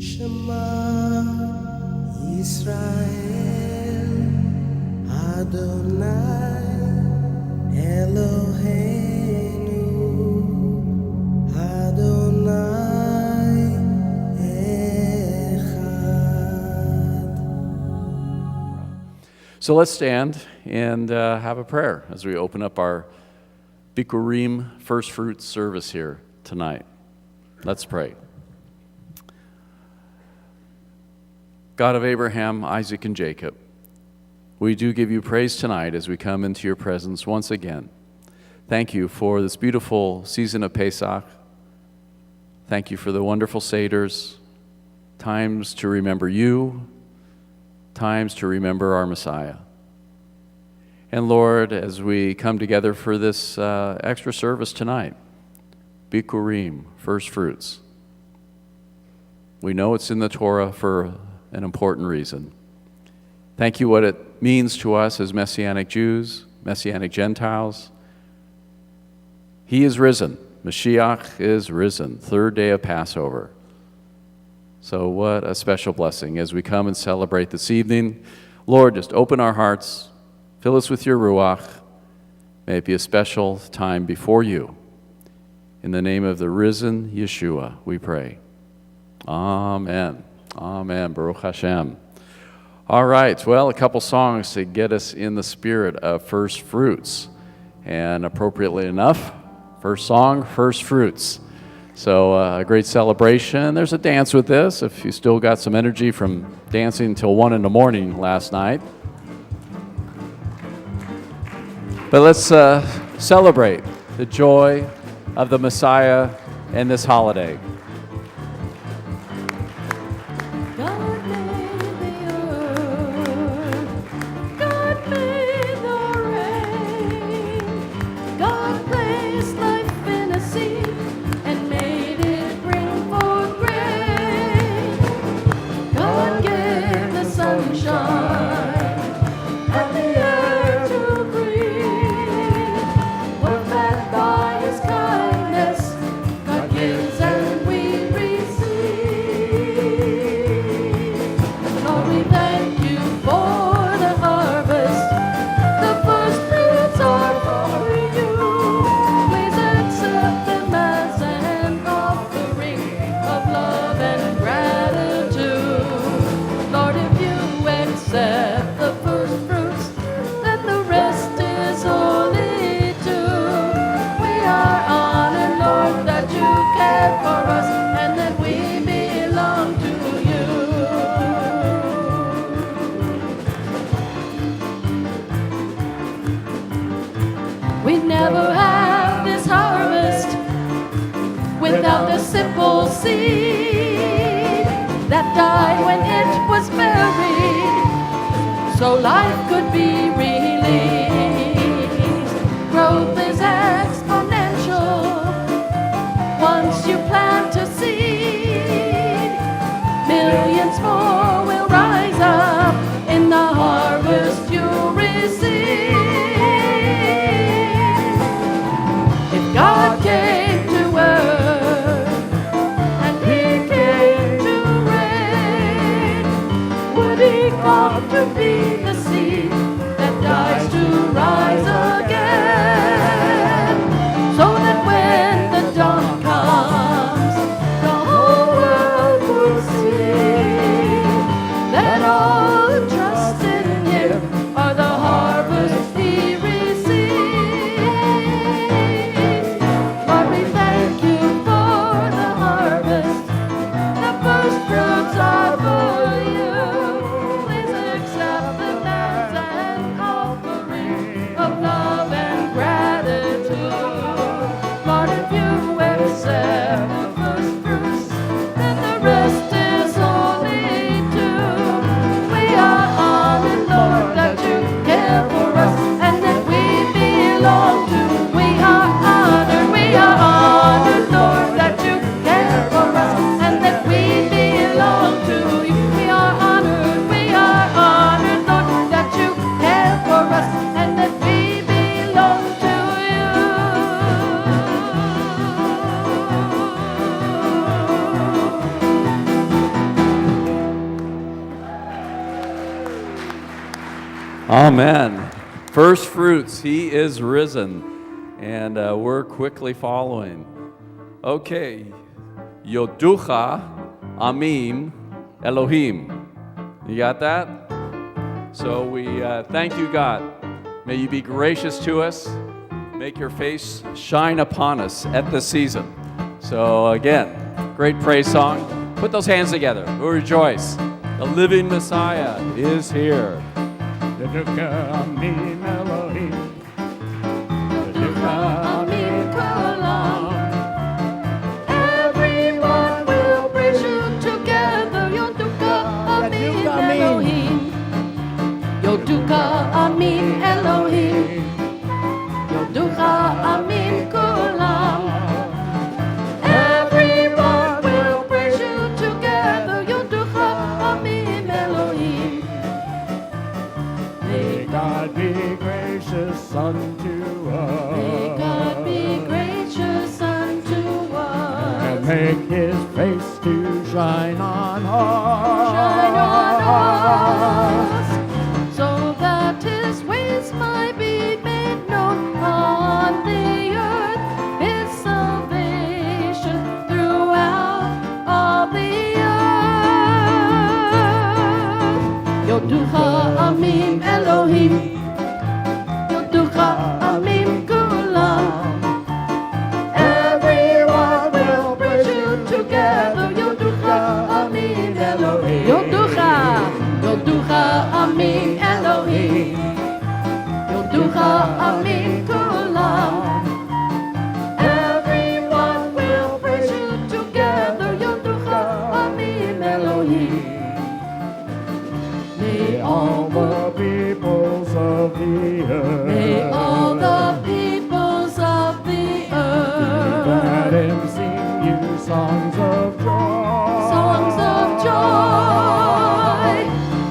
Shema Yisrael Adonai Eloheinu Adonai Echad. So let's stand and have a prayer as we open up our Bikkurim first fruits service here tonight. Let's pray. God of Abraham, Isaac, and Jacob, we do give you praise tonight as we come into your presence once again. Thank you for this beautiful season of Pesach. Thank you for the wonderful Seders, times to remember you, times to remember our Messiah. And Lord, as we come together for this extra service tonight, Bikkurim, first fruits, we know it's in the Torah for an important reason. Thank you what it means to us as Messianic Jews, Messianic Gentiles. He is risen. Mashiach is risen. Third day of Passover. So what a special blessing as we come and celebrate this evening. Lord, just open our hearts. Fill us with your Ruach. May it be a special time before you. In the name of the risen Yeshua, we pray. Amen. Amen. Baruch Hashem. All right. Well, a couple songs to get us in the spirit of first fruits. And appropriately enough, first song, first fruits. So a great celebration. There's a dance with this if you still got some energy from dancing until 1 in the morning last night. But let's celebrate the joy of the Messiah and this holiday. God made the earth, God made the rain, God placed life in a seed and made it bring forth grain. God gave the sunshine and the air to breathe. We're fed by His kindness. God gives and we receive. Lord, we thank you for the harvest. The first fruits are for you. Please accept them as an offering of love and gratitude. Lord, if you accept the first fruits, then the rest is holy too. We are honored, Lord, that you care for us and that we belong to you. We never have this harvest without the simple seed that died when it was buried, so life could be released. Growth is exponential. Once you plant a seed, millions more will rise up in the harvest you receive. If God came to earth and He came to reign, would He come to be the seed that dies to rise again? So that when the dawn comes, the whole world will see that all who trust in Him are the harvest He receives. Lord, we thank you for the harvest. The first fruits are for you. Please accept them Amen. First fruits, he is risen. And we're quickly following. Okay. Yoducha Amim Elohim. You got that? So we thank you, God. May you be gracious to us. Make your face shine upon us at this season. So again, great praise song. Put those hands together. We rejoice. The living Messiah is here. Yoducha Amim Elohim. Amin Kalam. Everyone will praise you together. Yoducha Amin Elohim. Yoducha Amin Elohim. Yoducha Amin Kalam. Everyone will praise you together. Yoducha Amin Elohim. May God be gracious unto us. May God be gracious unto us. And make his face to shine on us. Shine on us, so that his ways might be made known on the earth. His salvation throughout all the earth. Yoducha Amim Elohim. Yoducha Amim Kulam. Everyone will praise you together. Yoducha Amim Elohim. Yoducha Amim Elohim. Yoducha Amim Kulam. Everyone will praise you together. Yoducha Amim Elohim. May All the peoples of the earth. May all the peoples of the Let earth him sing you songs of joy. songs of joy,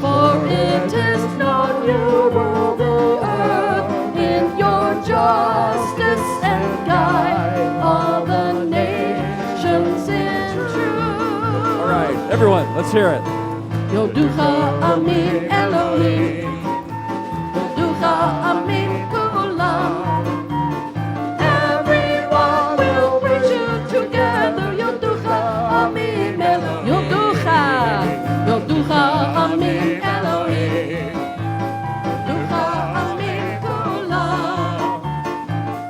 for it is known you rule the earth in your justice and guide all the nations in truth. All right, everyone, let's hear it. Yoducha Amim Elohim. Yoducha Amim Kulam. Everyone will praise you together. Yoducha Amim Elohim. Yoducha Amim Elohim. Yoducha Amim Kulam.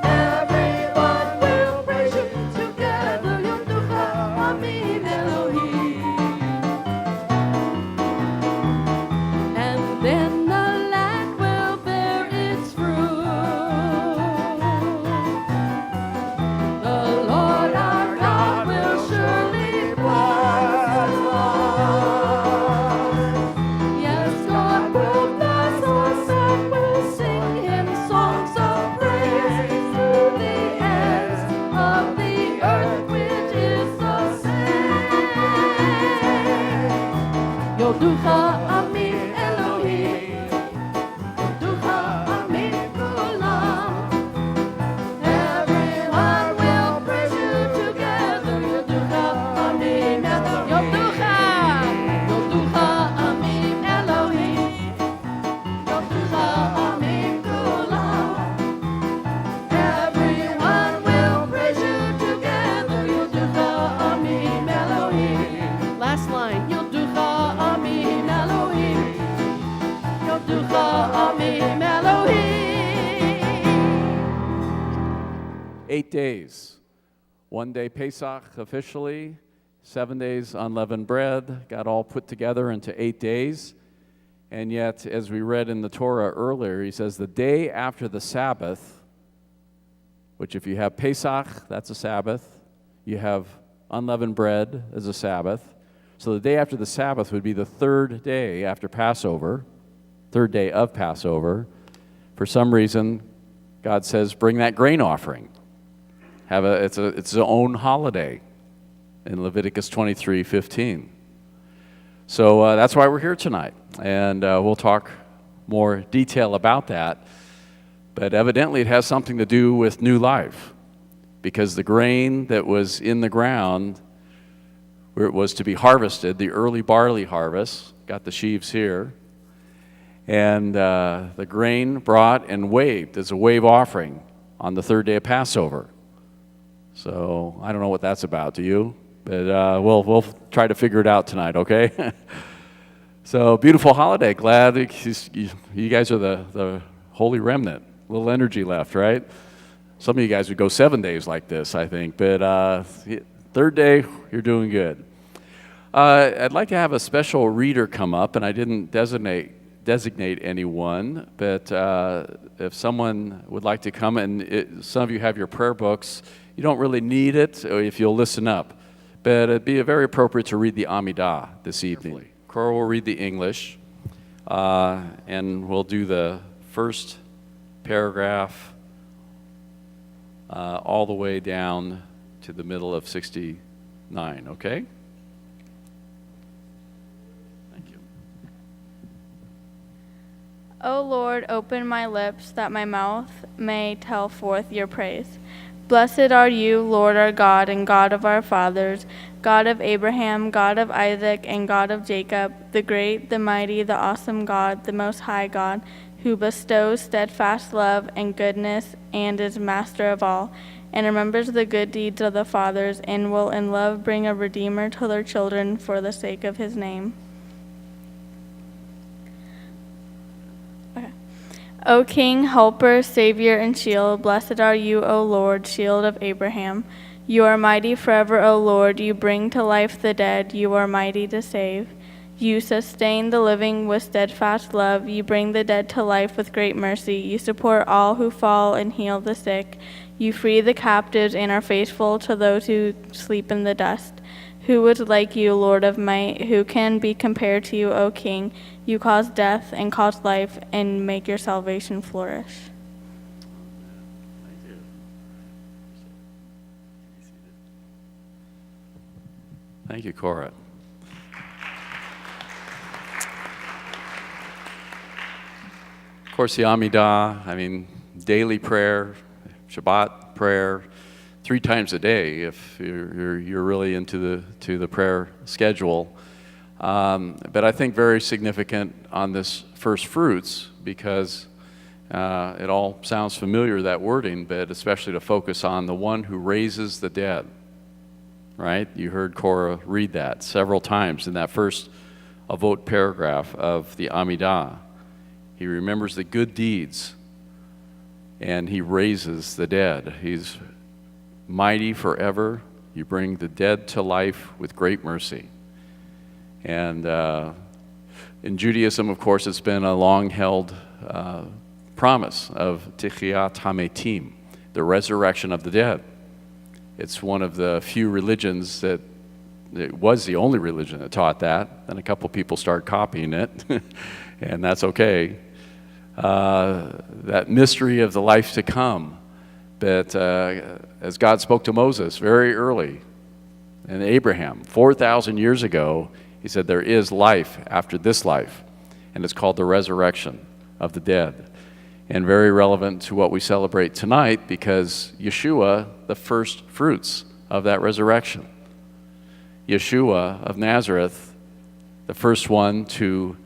Everyone will praise you together. Yoducha Amim Elohim. And then the land will bear its fruit. The Lord our God will surely bless us. Yes, God will bless us and will sing him songs of praise through the ends of the earth, which is the same. Yoducha Amim Elohim. Yoducha Amim Kulam. Everyone will praise you together. Yoducha Amim Elohim. Yoducha Amim Elohim. Yoducha Amim Kulam. Everyone will praise you together. Yoducha Amim Elohim. Last line. Yoducha Amim Elohim. Yoducha Amim Elohim. 8 days. 1 day Pesach officially, 7 days unleavened bread, got all put together into 8 days. And yet, as we read in the Torah earlier, he says the day after the Sabbath, which if you have Pesach, that's a Sabbath. You have unleavened bread as a Sabbath. So the day after the Sabbath would be the third day after Passover, third day of Passover. For some reason, God says, bring that grain offering. It's its own holiday in Leviticus 23:15. So that's why we're here tonight. And we'll talk more detail about that. But evidently it has something to do with new life. Because the grain that was in the ground, where it was to be harvested, the early barley harvest, got the sheaves here, And the grain brought and waved as a wave offering on the third day of Passover. So I don't know what that's about, do you? But we'll try to figure it out tonight, okay? So beautiful holiday. Glad you guys are the holy remnant. A little energy left, right? Some of you guys would go 7 days like this, I think. But third day, you're doing good. I'd like to have a special reader come up, and I didn't designate anyone, but if someone would like to come, and some of you have your prayer books, you don't really need it if you'll listen up, but it'd be very appropriate to read the Amidah this evening. Cora will read the English, and we'll do the first paragraph all the way down to the middle of 69, okay? Thank you. O Lord, open my lips, that my mouth may tell forth your praise. Blessed are you, Lord our God, and God of our fathers, God of Abraham, God of Isaac, and God of Jacob, the great, the mighty, the awesome God, the most high God, who bestows steadfast love and goodness and is master of all, and remembers the good deeds of the fathers, and will in love bring a redeemer to their children for the sake of his name. O King, Helper, Savior, and Shield, blessed are you, O Lord, Shield of Abraham. You are mighty forever, O Lord. You bring to life the dead. You are mighty to save. You sustain the living with steadfast love. You bring the dead to life with great mercy. You support all who fall and heal the sick. You free the captives and are faithful to those who sleep in the dust. Who is like you, Lord of might? Who can be compared to you, O King? You cause death and cause life and make your salvation flourish. Thank you. Thank you, Cora. Of course, the Amidah, daily prayer, Shabbat prayer, 3 times a day if you're really into the prayer schedule. But I think very significant on this first fruits because it all sounds familiar, that wording, but especially to focus on the one who raises the dead, right? You heard Cora read that several times in that first avot paragraph of the Amidah. He remembers the good deeds and he raises the dead. He's mighty forever. You bring the dead to life with great mercy. And in Judaism, of course, it's been a long-held promise of Kehilat Hametim, the resurrection of the dead. It's one of the few religions that, it was the only religion that taught that. Then a couple people started copying it, and that's okay. That mystery of the life to come. But as God spoke to Moses very early, and Abraham, 4,000 years ago, he said there is life after this life, and it's called the resurrection of the dead. And very relevant to what we celebrate tonight because Yeshua, the first fruits of that resurrection. Yeshua of Nazareth, the first one to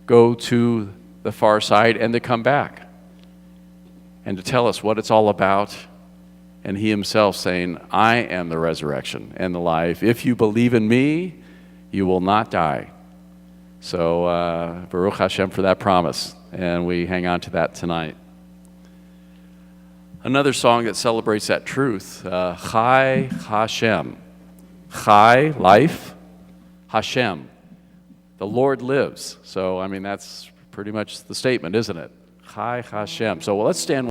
go to the far side and to come back and to tell us what it's all about. And he himself saying, I am the resurrection and the life. If you believe in me, you will not die. So Baruch Hashem for that promise. And we hang on to that tonight. Another song that celebrates that truth, Chai Hashem. Chai, life, Hashem, the Lord lives. So, that's pretty much the statement, isn't it? Chai Hashem. So let's stand.